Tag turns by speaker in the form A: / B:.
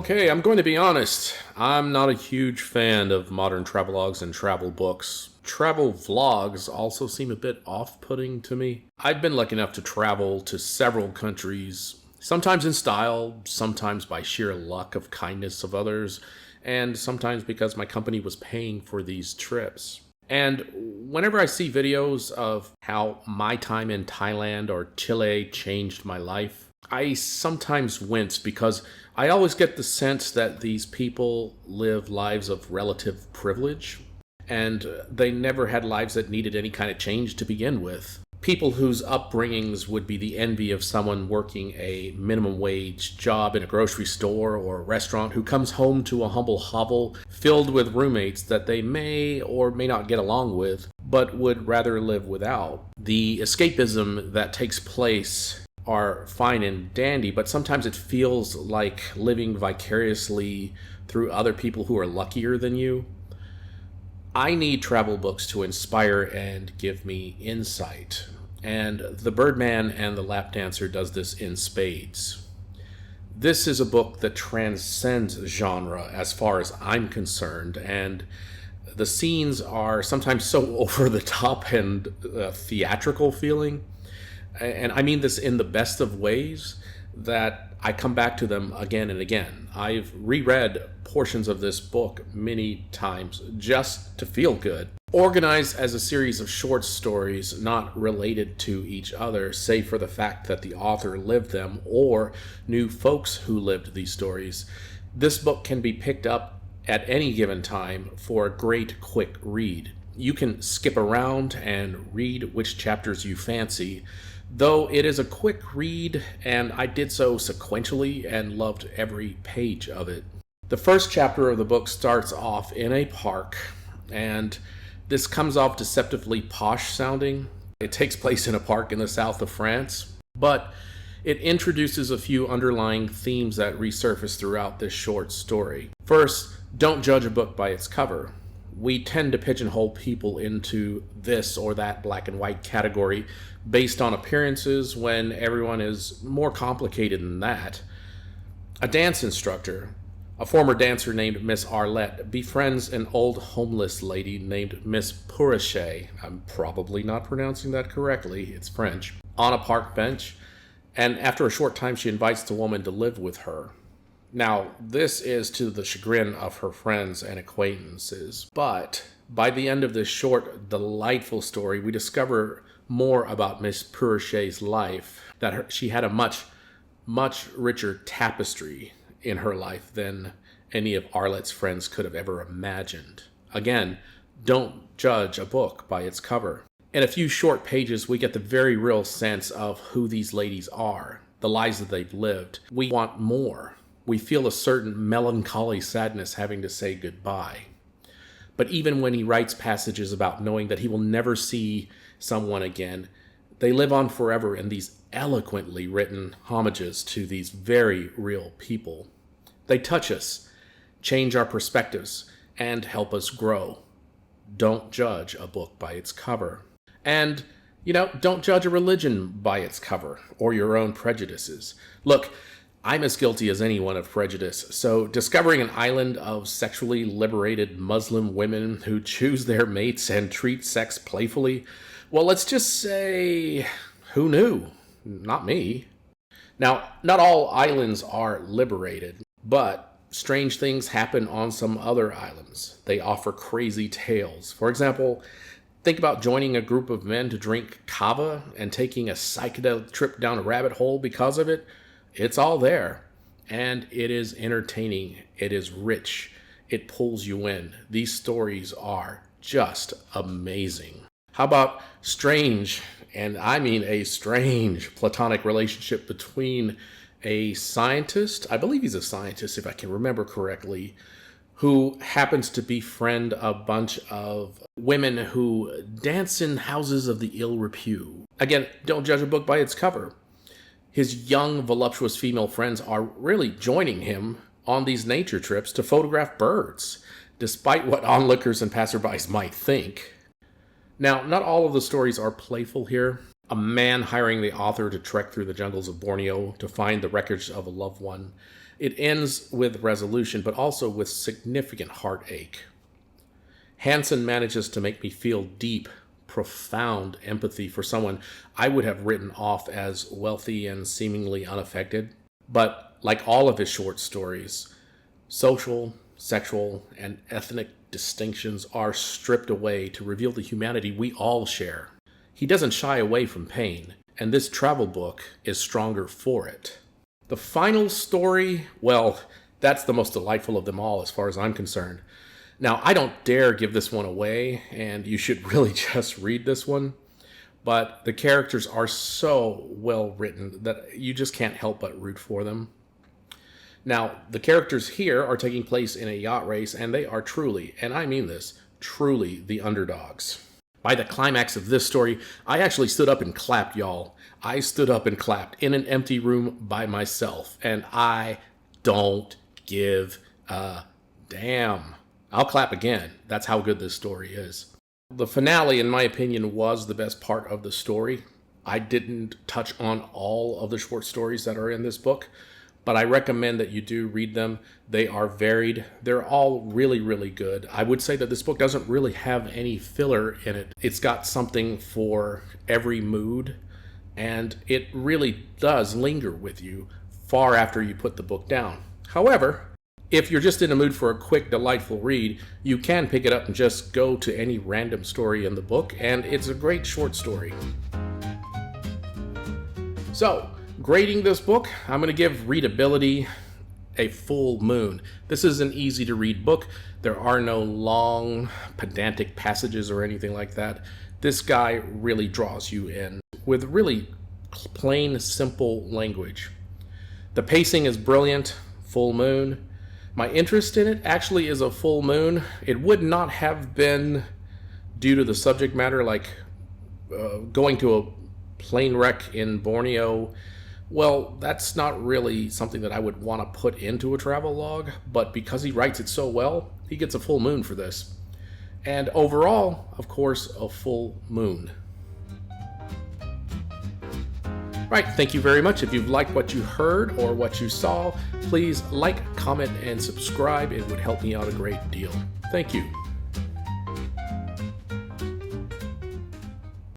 A: Okay, I'm going to be honest. I'm not a huge fan of modern travelogues and travel books. Travel vlogs also seem a bit off-putting to me. I've been lucky enough to travel to several countries, sometimes in style, sometimes by sheer luck of kindness of others, and sometimes because my company was paying for these trips. And whenever I see videos of how my time in Thailand or Chile changed my life, I sometimes wince because I always get the sense that these people live lives of relative privilege, and they never had lives that needed any kind of change to begin with. People whose upbringings would be the envy of someone working a minimum wage job in a grocery store or a restaurant who comes home to a humble hovel filled with roommates that they may or may not get along with, but would rather live without. The escapism that takes place are fine and dandy, but sometimes it feels like living vicariously through other people who are luckier than you. I need travel books to inspire and give me insight, and The Birdman and the Lap Dancer does this in spades. This is a book that transcends genre as far as I'm concerned, and the scenes are sometimes so over the top and theatrical feeling, and I mean this in the best of ways, that I come back to them again and again. I've reread portions of this book many times just to feel good. Organized as a series of short stories not related to each other, save for the fact that the author lived them or knew folks who lived these stories, this book can be picked up at any given time for a great quick read. You can skip around and read which chapters you fancy, though it is a quick read, and I did so sequentially and loved every page of it. The first chapter of the book starts off in a park, and this comes off deceptively posh sounding. It takes place in a park in the south of France, but it introduces a few underlying themes that resurface throughout this short story. First, don't judge a book by its cover. We tend to pigeonhole people into this or that black and white category based on appearances when everyone is more complicated than that. A dance instructor, a former dancer named Miss Arlette, befriends an old homeless lady named Miss Pourachet, I'm probably not pronouncing that correctly, it's French, on a park bench, and after a short time she invites the woman to live with her. Now, this is to the chagrin of her friends and acquaintances, but by the end of this short, delightful story, we discover more about Miss Pourachet's life, that she had a much richer tapestry in her life than any of Arlette's friends could have ever imagined. Again, don't judge a book by its cover. In a few short pages, we get the very real sense of who these ladies are, the lives that they've lived. We want more. We feel a certain melancholy sadness having to say goodbye. But even when he writes passages about knowing that he will never see someone again, they live on forever in these eloquently written homages to these very real people. They touch us, change our perspectives, and help us grow. Don't judge a book by its cover. And, don't judge a religion by its cover or your own prejudices. Look, I'm as guilty as anyone of prejudice, so discovering an island of sexually liberated Muslim women who choose their mates and treat sex playfully, well, let's just say, who knew? Not me. Now, not all islands are liberated, but strange things happen on some other islands. They offer crazy tales. For example, think about joining a group of men to drink kava and taking a psychedelic trip down a rabbit hole because of it. It's all there, and it is entertaining. It is rich. It pulls you in. These stories are just amazing. How about strange, and I mean a strange, platonic relationship between a scientist, I believe he's a scientist if I can remember correctly, who happens to befriend a bunch of women who dance in houses of the ill repute. Again, don't judge a book by its cover. His young, voluptuous female friends are really joining him on these nature trips to photograph birds, despite what onlookers and passerbys might think. Now, not all of the stories are playful here. A man hiring the author to trek through the jungles of Borneo to find the wreckage of a loved one, It ends with resolution, but also with significant heartache. Hansen manages to make me feel deep, profound empathy for someone I would have written off as wealthy and seemingly unaffected. But like all of his short stories, social, sexual, and ethnic distinctions are stripped away to reveal the humanity we all share. He doesn't shy away from pain, and this travel book is stronger for it. The final story, well, that's the most delightful of them all as far as I'm concerned. Now, I don't dare give this one away, and you should really just read this one, but the characters are so well written that you just can't help but root for them. Now, the characters here are taking place in a yacht race, and they are truly, and I mean this, truly the underdogs. By the climax of this story, I actually stood up and clapped, y'all. I stood up and clapped in an empty room by myself, and I don't give a damn. I'll clap again. That's how good this story is. The finale, in my opinion, was the best part of the story. I didn't touch on all of the short stories that are in this book, but I recommend that you do read them. They are varied. They're all really, really good. I would say that this book doesn't really have any filler in it. It's got something for every mood, and it really does linger with you far after you put the book down. However, if you're just in a mood for a quick, delightful read, you can pick it up and just go to any random story in the book, and it's a great short story. So, grading this book, I'm going to give readability a full moon. This is an easy to read book. There are no long, pedantic passages or anything like that. This guy really draws you in with really plain, simple language. The pacing is brilliant, full moon. My interest in it actually is a full moon. It would not have been due to the subject matter, like going to a plane wreck in Borneo. Well, that's not really something that I would want to put into a travel log, but because he writes it so well, he gets a full moon for this. And overall, of course, a full moon. Right, thank you very much. If you've liked what you heard or what you saw, please like, comment, and subscribe. It would help me out a great deal. Thank you.